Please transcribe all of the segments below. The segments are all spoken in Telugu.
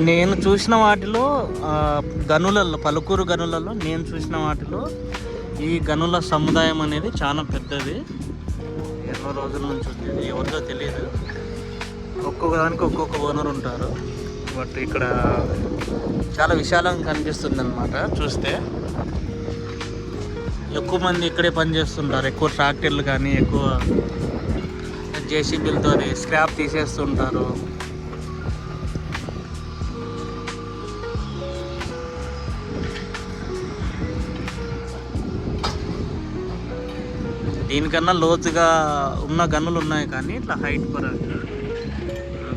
నేను చూసిన వాటిలో గనులలో, పలుకూరు గనులలో నేను చూసిన వాటిలో ఈ గనుల సముదాయం అనేది చాలా పెద్దది. ఎన్నో రోజుల నుంచి ఉంది, ఎవరిదో తెలియదు. ఒక్కొక్క దానికి ఒక్కొక్క ఓనర్ ఉంటారు. బట్ ఇక్కడ చాలా విశాలంగా కనిపిస్తుంది అన్నమాట. చూస్తే ఎక్కువ మంది ఇక్కడే పనిచేస్తుంటారు. ఎక్కువ ట్రాక్టర్లు కానీ ఎక్కువ జేసీబీలతో స్క్రాప్ తీసేస్తుంటారు. దీనికన్నా లోతుగా ఉన్న గనులు ఉన్నాయి, కానీ ఇట్లా హైట్ పరంగా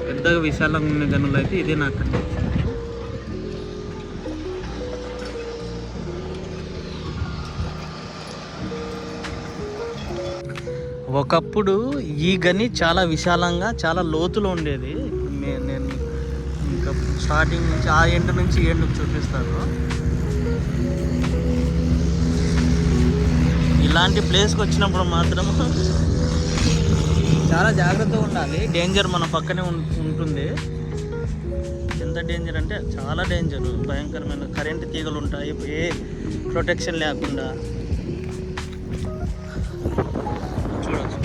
పెద్దగా విశాలంగా ఉన్న గనులు అయితే ఇదే నాకు కనిపించింది. ఒకప్పుడు ఈ గని చాలా విశాలంగా చాలా లోతులో ఉండేది. నేను ఇంకా స్టార్టింగ్ నుంచి ఆ ఎండ్ నుంచి ఎండుకు చూపిస్తాను. ఇలాంటి ప్లేస్కి వచ్చినప్పుడు మాత్రం చాలా జాగ్రత్తగా ఉండాలి. డేంజర్ మన పక్కనే ఉంటుంది. ఎంత డేంజర్ అంటే చాలా డేంజర్, భయంకరమైన కరెంటు తీగలు ఉంటాయి, ఏ ప్రొటెక్షన్ లేకుండా. చూడచ్చు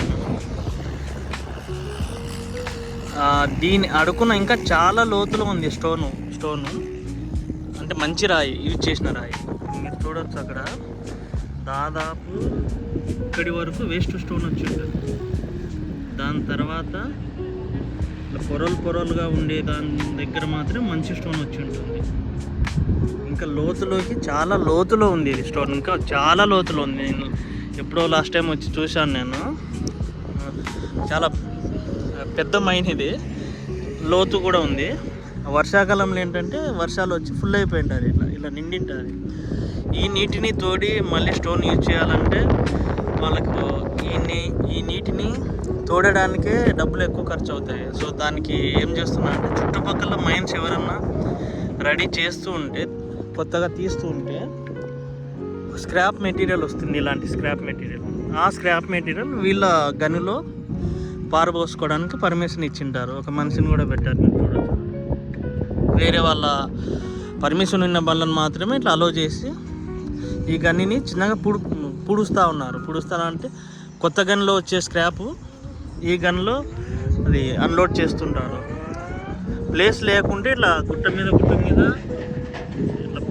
దీని అడుగున ఇంకా చాలా లోతులో ఉంది స్టోను అంటే మంచి రాయి, యూజ్ చేసిన రాయి. మీరు చూడవచ్చు అక్కడ దాదాపు ఇక్కడి వరకు వేస్ట్ స్టోన్ వచ్చింది. దాని తర్వాత పొరలుగా ఉండే దాని దగ్గర మాత్రం మంచి స్టోన్ వచ్చి ఉంటుంది. ఇంకా లోతులోకి చాలా లోతులో ఉంది ఇది స్టోన్, ఇంకా చాలా లోతులో ఉంది. నేను ఎప్పుడో లాస్ట్ టైం వచ్చి చూశాను నేను. చాలా పెద్ద మైన్ ఇది, లోతు కూడా ఉంది. వర్షాకాలంలో ఏంటంటే వర్షాలు వచ్చి ఫుల్ అయిపోయింటారు, ఇట్లా ఇలా నిండింటారు. ఈ నీటిని తోడి మళ్ళీ స్టోన్ యూజ్ చేయాలంటే వాళ్ళకు ఈ నీటిని తోడడానికే డబ్బులు ఎక్కువ ఖర్చు అవుతాయి. సో దానికి ఏం చేస్తున్నారంటే చుట్టుపక్కల మైన్స్ ఎవరన్నా రెడీ చేస్తూ ఉంటే, కొత్తగా తీస్తూ ఉంటే స్క్రాప్ మెటీరియల్ వస్తుంది, ఇలాంటి స్క్రాప్ మెటీరియల్. ఆ స్క్రాప్ మెటీరియల్ వీళ్ళ గనిలో పారబోసుకోవడానికి పర్మిషన్ ఇచ్చింటారు. ఒక మనిషిని కూడా పెట్టారు. వేరే వాళ్ళ పర్మిషన్ ఉన్న బండ్లను మాత్రమే ఇట్లా అలో చేసి ఈ గనిని చిన్నగా పుడుస్తూ ఉన్నారు. పుడుస్తారంటే కొత్త గనిలో వచ్చే స్క్రాపు ఈ గన్లో అది అన్లోడ్ చేస్తుంటారు. ప్లేస్ లేకుంటే ఇట్లా గుట్ట మీద ఇట్లా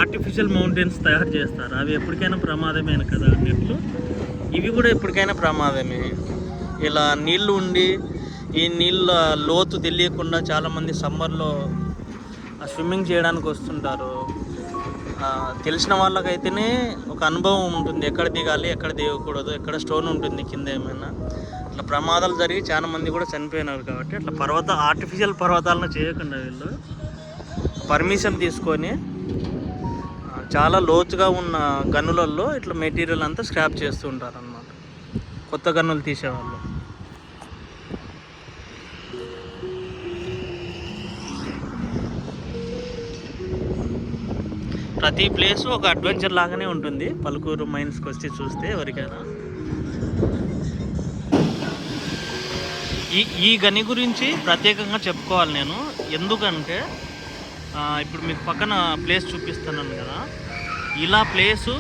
ఆర్టిఫిషియల్ మౌంటైన్స్ తయారు చేస్తారు. అవి ఎప్పటికైనా ప్రమాదమే కదా అన్నట్లు ఇవి కూడా ఎప్పటికైనా ప్రమాదమే. ఇలా నీళ్లు ఉండి ఈ నీళ్ళ లోతు తెలియకుండా చాలామంది సమ్మర్లో స్విమ్మింగ్ చేయడానికి వస్తుంటారు. తెలిసిన వాళ్ళకైతేనే ఒక అనుభవం ఉంటుంది, ఎక్కడ దిగాలి, ఎక్కడ దిగకూడదు, ఎక్కడ స్టోన్ ఉంటుంది కింద ఏమైనా. అట్లా ప్రమాదాలు జరిగి చాలా మంది కూడా చనిపోయినారు. కాబట్టి అట్లా ఆర్టిఫిషియల్ పర్వతాలను చేయకుండా వీళ్ళు పర్మిషన్ తీసుకొని చాలా లోతుగా ఉన్న గనులలో ఇట్లా మెటీరియల్ అంతా స్క్రాప్ చేస్తూ ఉంటారు అన్నమాట, కొత్త గన్నులు తీసేవాళ్ళు. ప్రతి ప్లేసు ఒక అడ్వెంచర్ లాగానే ఉంటుంది. పలుకూరు మైన్స్కి వచ్చి చూస్తే ఎవరికైనా ఈ గని గురించి ప్రత్యేకంగా చెప్పుకోవాలి నేను. ఎందుకంటే ఇప్పుడు మీకు పక్కన ప్లేస్ చూపిస్తున్నాను కదా, ఇలా ప్లేసు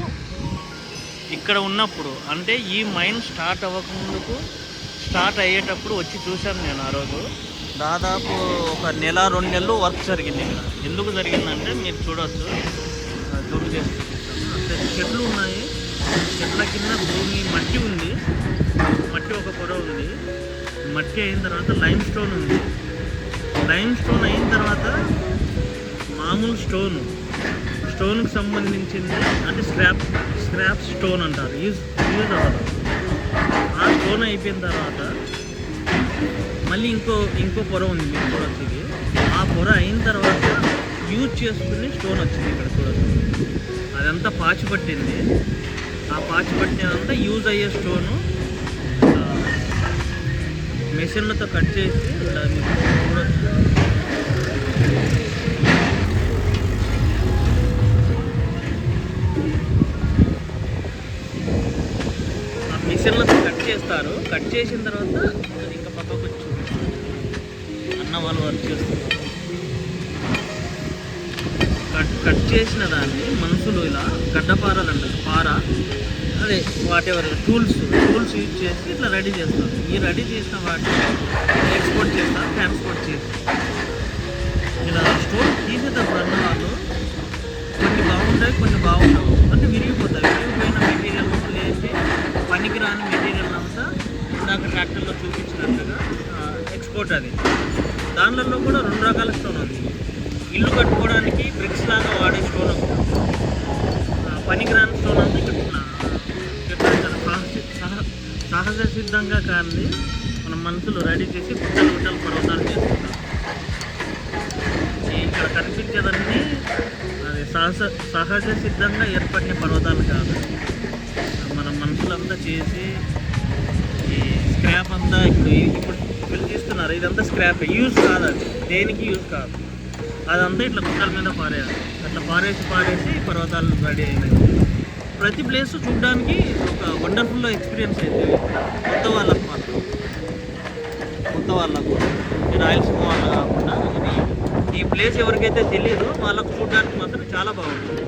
ఇక్కడ ఉన్నప్పుడు అంటే ఈ మైన్ స్టార్ట్ అవ్వకముందుకు స్టార్ట్ అయ్యేటప్పుడు వచ్చి చూశాను నేను. ఆ రోజు దాదాపు ఒక నెల 2 నెలలు వర్క్ జరిగింది ఇక్కడ. ఎందుకు జరిగిందంటే మీరు చూడవచ్చు, జూమ్ చేసి అంటే చెట్లు ఉన్నాయి, చెట్ల కింద భూమి మట్టి ఉంది, మట్టి ఒక పొర ఉంది. మట్టి అయిన తర్వాత లైమ్ స్టోన్ ఉంది. లైమ్ స్టోన్ అయిన తర్వాత మామూలు స్టోన్కి సంబంధించింది అంటే స్క్రాప్ స్టోన్ అంటారు, యూజ్ అవ్వదు. ఆ స్టోన్ అయిపోయిన తర్వాత మళ్ళీ ఇంకో పొర ఉంది, మీరు చూడొచ్చు. ఆ పొర అయిన తర్వాత యూజ్ చేసుకుని స్టోన్ వచ్చింది ఇక్కడ చూడొచ్చు. అదంతా పాచి పట్టింది. ఆ పాచి పట్టినంతా యూజ్ అయ్యే స్టోను మెషిన్లతో కట్ చేసి ఇలా చూడొచ్చు. ఆ మిషన్లతో కట్ చేస్తారు. కట్ చేసిన తర్వాత ఇంకా పక్కకు వచ్చి అన్న వాళ్ళు వర్క్ చేస్తున్నారు. కట్ చేసిన దాన్ని మనుషులు ఇలా గడ్డపారలు అంటారు, పార అదే వాటెవర్ టూల్స్ యూజ్ చేసి ఇట్లా రెడీ చేస్తారు. ఈ రెడీ చేసిన వాటిని ఎక్స్పోర్ట్ చేస్తారు, ట్రాన్స్పోర్ట్ చేసి. ఇలా స్టోర్ తీసేటప్పుడు అన్న వాళ్ళు కొన్ని బాగుంటాయి, కొన్ని బాగుంటావు, అంటే విరిగిపోతాయి. విరిగిపోయిన మెటీరియల్ లేచి పనికిరాని మెటీరియల్ అంతా ఇందాక ట్రాక్టర్లో చూపించినట్టుగా ఎక్స్పోర్ట్. అది దానిలో కూడా 2 రకాల స్టోన్ ఉంది. ఇల్లు కట్టుకోవడానికి బ్రిక్స్ లాగా వాడే స్టోన్ ఒకటి, పనికిరాని స్టోన్ అంతా ఇక్కడ సహజ సిద్ధంగా కానీ మన మనుషులు రెడీ చేసి గుట్టలు పర్వతాలు చేస్తున్నారు. ఇక్కడ కనిపించేదన్నీ అది సహజ సిద్ధంగా ఏర్పడిన పర్వతాలు కాదు, మన మనుషులంతా చేసి ఈ స్క్రాప్ అంతా ఇప్పుడు వీళ్ళు తీస్తున్నారు. ఇదంతా స్క్రాప్, యూజ్ కాదు, అది దేనికి యూజ్ కాదు. అదంతా ఇట్లా గుట్టల మీద పారేయాలి. అట్లా పారేసి పర్వతాలు రెడీ అయినాయి. ప్రతి ప్లేస్ చూడడానికి ఒక వండర్ఫుల్ ఎక్స్పీరియన్స్ అయితే కొత్త వాళ్ళకు మాత్రం, కొత్త వాళ్ళకు రాయలసీమ వాళ్ళు కాకుండా ఈ ప్లేస్ ఎవరికైతే తెలియదో వాళ్ళకు చూడడానికి మాత్రం చాలా బాగుంటుంది.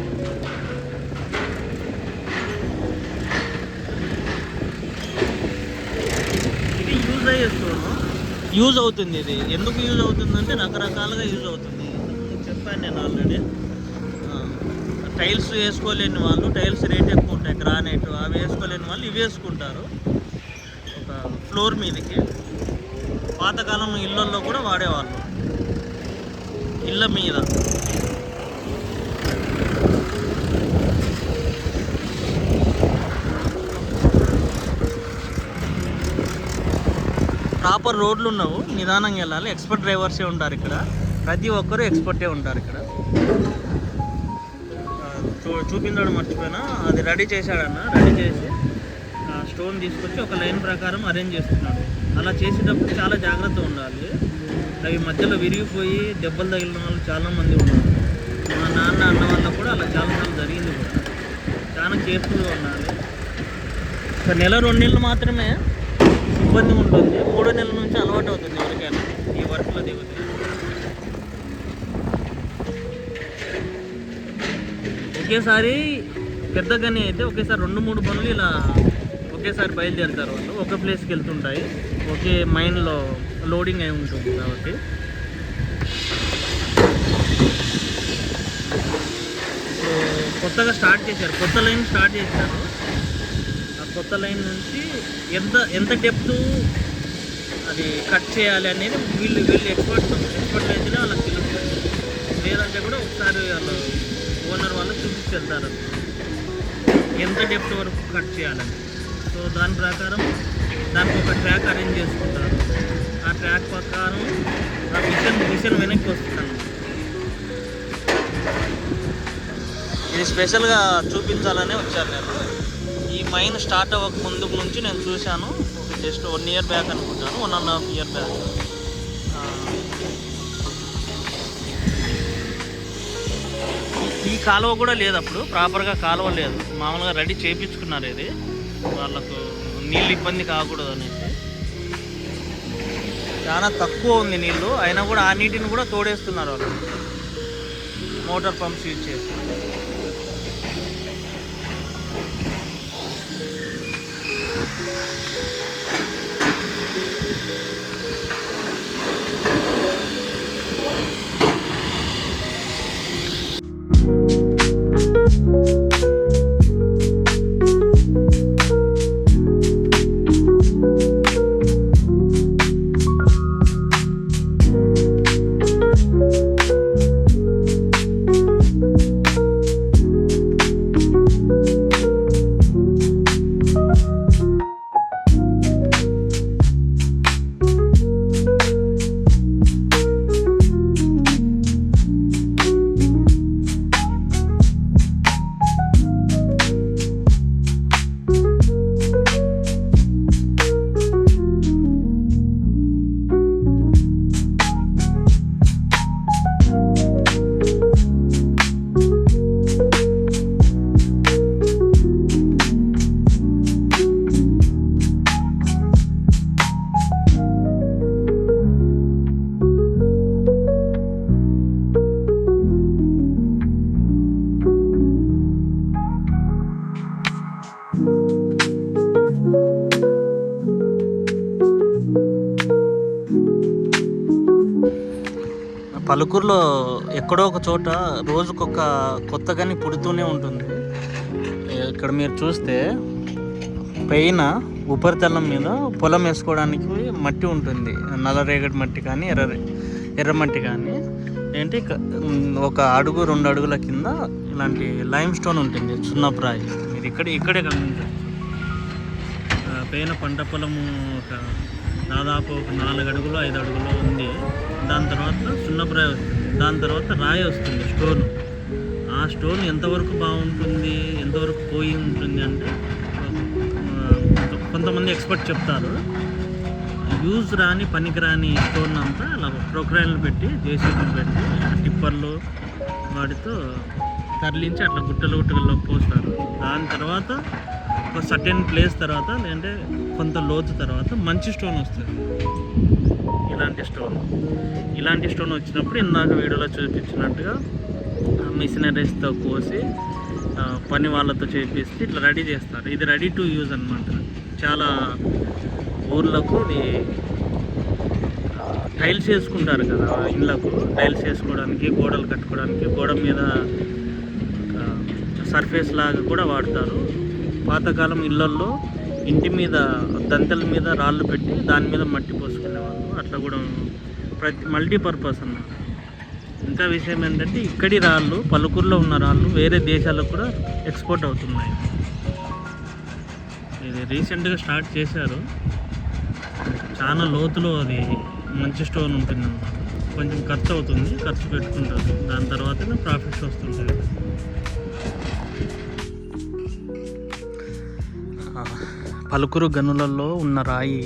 ఇది యూజ్ అయ్యే స్టోన్, యూజ్ అవుతుంది. ఇది ఎందుకు యూజ్ అవుతుందంటే రకరకాలుగా యూజ్ అవుతుంది. చెప్పాను నేను ఆల్రెడీ. టైల్స్ వేసుకోలేని వాళ్ళు, టైల్స్ రేట్ ఎక్కువ ఉంటాయి, గ్రానైట్ అవి వేసుకోలేని వాళ్ళు ఇవి వేసుకుంటారు ఒక ఫ్లోర్ మీదకి. పాతకాలం ఇళ్ళల్లో కూడా వాడేవాళ్ళు, ఇళ్ళ మీద ప్రాపర్ రోడ్లు ఉండవు, నిదానంగా వెళ్ళాలి. ఎక్స్పర్ట్ డ్రైవర్సే ఉంటారు ఇక్కడ, ప్రతి ఒక్కరు ఎక్స్పర్టే ఉంటారు ఇక్కడ. చూపించడం మర్చిపోయినా, అది రెడీ చేశాడన్న. రెడీ చేసి స్టోన్ తీసుకొచ్చి ఒక లైన్ ప్రకారం అరేంజ్ చేస్తున్నాడు. అలా చేసేటప్పుడు చాలా జాగ్రత్త ఉండాలి. అవి మధ్యలో విరిగిపోయి దెబ్బలు తగిలిన వాళ్ళు చాలామంది ఉన్నారు. మా నాన్న అన్న వల్ల కూడా అలా చాలాసార్లు జరిగింది కూడా. చాలా కేర్ఫుల్గా ఉండాలి. ఒక నెల 2 నెలలు మాత్రమే ఇబ్బంది ఉంటుంది, 3వ నెలల నుంచి అలవాటు అవుతుంది ఎవరికైనా ఈ వర్క్లో దిగుతుంది. ఒకేసారి పెద్ద గని అయితే ఒకేసారి 2-3 పనులు ఇలా ఒకేసారి బయలుదేరుతారు వాళ్ళు. ఒక ప్లేస్కి వెళ్తుంటాయి, ఒకే మైన్లో లోడింగ్ అయి ఉంటుంది కాబట్టి. కొత్తగా స్టార్ట్ చేశారు, కొత్త లైన్ స్టార్ట్ చేశారు. ఆ కొత్త లైన్ నుంచి ఎంత డెప్త్ అది కట్ చేయాలి అనేది వీళ్ళు ఎక్స్పర్ట్ అయితేనే వాళ్ళకి తెలుస్తుంది. లేదంటే కూడా ఒకసారి వాళ్ళు ఓనర్ వాళ్ళు చూపించి వెళ్తారు ఎంత డెప్త్ వరకు కట్ చేయాలని. సో దాని ప్రకారం దానికి ఒక ట్రాక్ అరేంజ్ చేసుకుంటారు. ఆ ట్రాక్ ప్రకారం ఆ మిషన్ వెనక్కి వస్తుంది. ఇది స్పెషల్గా చూపించాలనే వచ్చాను నేను. ఈ మైన్ స్టార్ట్ అవ్వక ముందు నుంచి నేను చూశాను, జస్ట్ 1 ఇయర్ బ్యాక్ అనుకుంటాను, 1.5 ఇయర్ బ్యాక్. ఈ కాలువ కూడా లేదు అప్పుడు, ప్రాపర్గా కాలువ లేదు, మామూలుగా రెడీ చేయించుకున్నారు. ఇది వాళ్ళకు నీళ్ళు ఇబ్బంది కాకూడదు అనేసి. చాలా తక్కువ ఉంది నీళ్ళు, అయినా కూడా ఆ నీటిని కూడా తోడేస్తున్నారు వాళ్ళు, మోటార్ పంప్స్ యూజ్ చేసి. పలుకూరులో ఎక్కడో ఒక చోట రోజుకొక కొత్త గని పుడుతూనే ఉంటుంది. ఇక్కడ మీరు చూస్తే పైన ఉపరితలం మీద పొలం వేసుకోవడానికి మట్టి ఉంటుంది, నల్లరేగడి మట్టి కానీ ఎర్రమట్టి కానీ. ఏంటి ఒక అడుగు 2 అడుగుల కింద ఇలాంటి లైమ్ స్టోన్ ఉంటుంది, సున్నప్రాయి. మీరు ఇక్కడే గమనించవచ్చు. పైన పంట పొలము ఒక దాదాపు 4 అడుగులు 5 అడుగులు ఉంది. దాని తర్వాత సున్నప్రాయి వస్తుంది, దాని తర్వాత రాయి వస్తుంది, స్టోన్. ఆ స్టోన్ ఎంతవరకు బాగుంటుంది, ఎంతవరకు పోయి ఉంటుంది అంటే కొంతమంది ఎక్స్పర్ట్ చెప్తారు, యూజ్ రాని పనికిరాని స్టోన్ అంతా అలా ప్రొక్రైన్లు పెట్టి, జేసీబీలు పెట్టి, టిప్పర్లు వాటితో తరలించి అట్లా గుట్టలుగా పోస్తారు. దాని తర్వాత ఒక సర్టెన్ ప్లేస్ తర్వాత, లేదంటే కొంత లోతు తర్వాత మంచి స్టోన్ వస్తుంది. ఇలాంటి స్టోన్ వచ్చినప్పుడు ఇందాక వీడియోలో చూపించినట్టుగా మిషనరీస్తో కోసి పని వాళ్ళతో చేపిస్తే ఇట్లా రెడీ చేస్తారు. ఇది రెడీ టు యూజ్ అన్నమాట. చాలా ఊర్లకు ఇది టైల్స్ వేసుకుంటారు కదా, ఇళ్ళకు టైల్స్ వేసుకోవడానికి, గోడలు కట్టుకోవడానికి, గోడ మీద సర్ఫేస్ లాగా కూడా వాడతారు. పాతకాలం ఇళ్ళల్లో ఇంటి మీద దంతెల మీద రాళ్ళు పెట్టి దాని మీద మట్టి పోసుకునేవాళ్ళు. అట్లా కూడా మల్టీపర్పస్ అన్నమాట. ఇంకా విషయం ఏంటంటే ఇక్కడి రాళ్ళు, పలుకూరులో ఉన్న రాళ్ళు వేరే దేశాలకు కూడా ఎక్స్పోర్ట్ అవుతున్నాయి. ఇది రీసెంట్గా స్టార్ట్ చేశారు, చాలా లోతులో అది మంచి స్టోన్ ఉంటుంది అన్నమాట. కొంచెం ఖర్చు అవుతుంది, ఖర్చు పెట్టుకుంటారు, దాని తర్వాతనే ప్రాఫిట్స్ వస్తుంటాయి. పలుకురు గనులలో ఉన్న రాయి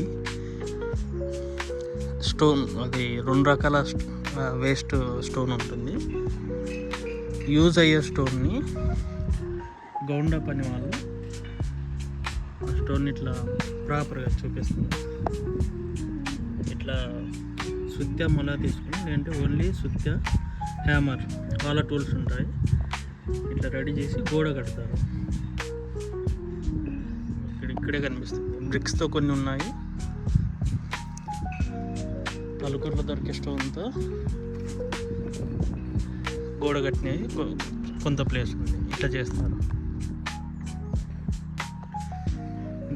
స్టోన్, అది 2 రకాల వేస్ట్ స్టోన్ ఉంటుంది. యూజ్ అయ్యే స్టోన్ని గౌండా పని వాళ్ళు ఆ స్టోన్ ఇట్లా ప్రాపర్గా చూపిస్తుంది. ఇట్లా సుత్య మొల తీసుకుని, లేదంటే ఓన్లీ సుత్య, హ్యామర్, వాళ్ళ టూల్స్ ఉంటాయి. ఇట్లా రెడీ చేసి గోడ కడతారు. ఇక్కడే కనిపిస్తుంది. బ్రిక్స్తో కొన్ని ఉన్నాయి. పలుకూరులో దొరికే స్టోన్తో గోడ కట్టినవి కొంత ప్లేస్ ఉంది. ఇట్లా చేస్తారు.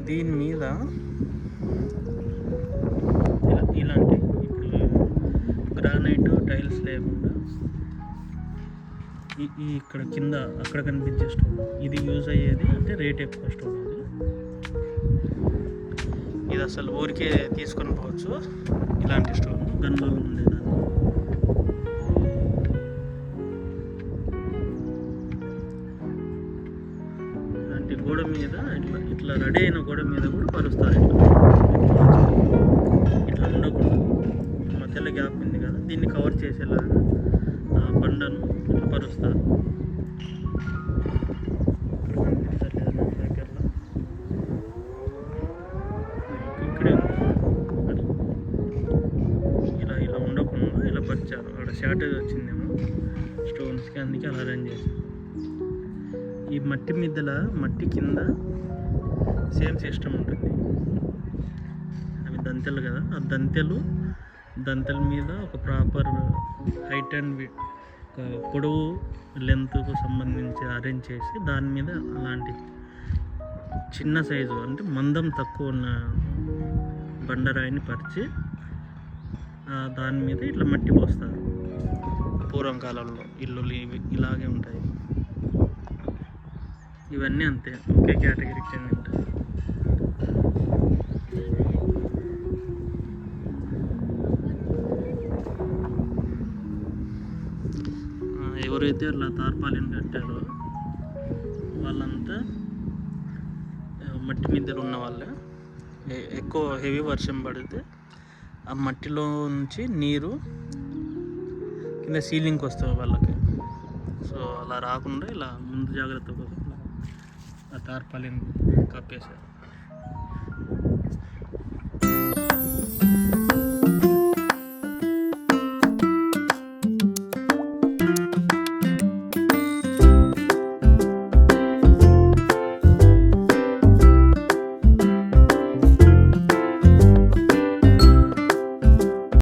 దీని మీద ఇలాంటి ఇప్పుడు గ్రానైట్ టైల్స్ లేకుండా ఈ ఇక్కడ కింద అక్కడ కనిపించే స్టోన్ ఇది యూజ్ అయ్యేది. అంటే రేట్ ఎక్కువ స్టోన్ ఇది అసలు ఊరికే తీసుకొని పోవచ్చు. ఇలాంటి స్టోన్ గన్లలో ఉండేదాన్ని. ఇలాంటి గోడ మీద ఇట్లా రెడీ అయిన గోడ మీద కూడా పరుస్తారు. ఇట్లా ఉండకూడదు. మధ్యలో గ్యాప్ ఉంది కదా, దీన్ని కవర్ చేసేలాగా బండను ఇట్లా పరుస్తారు. ఇలా ఉండకుండా ఇలా పరిచారు. అక్కడ షార్టేజ్ వచ్చిందేమో స్టోన్స్కి, అందుకే అలా అరేంజ్ చేశారు. ఈ మట్టి మిద్దెల మట్టి కింద సేమ్ సిస్టమ్ ఉంటుంది. అవి దంతెలు కదా, ఆ దంతెల మీద ఒక ప్రాపర్ హైట్ అండ్ పొడవు లెంత్కు సంబంధించి అరేంజ్ చేసి దాని మీద అలాంటి చిన్న సైజు అంటే మందం తక్కువ ఉన్న బండరాయిని పరిచి దాని మీద ఇట్లా మట్టి పోస్తారు. పూర్వం కాలంలో ఇల్లులు ఇలాగే ఉంటాయి. ఇవన్నీ అంతే, ఒకే కేటగిరీకి చెంది ఉంటాయి. ఎవరైతే అలా తార్పాలిని కట్టారో వాళ్ళంతా మట్టి మిద్దెలు ఉన్న వాళ్ళే. ఎక్కువ హెవీ వర్షం పడితే ఆ మట్టిలో నుంచి నీరు కింద సీలింగ్కి వస్తుంది వాళ్ళకి. సో అలా రాకుండా ఇలా ముందు జాగ్రత్త కోసం ఆ తార్పాలిని కప్పేశారు.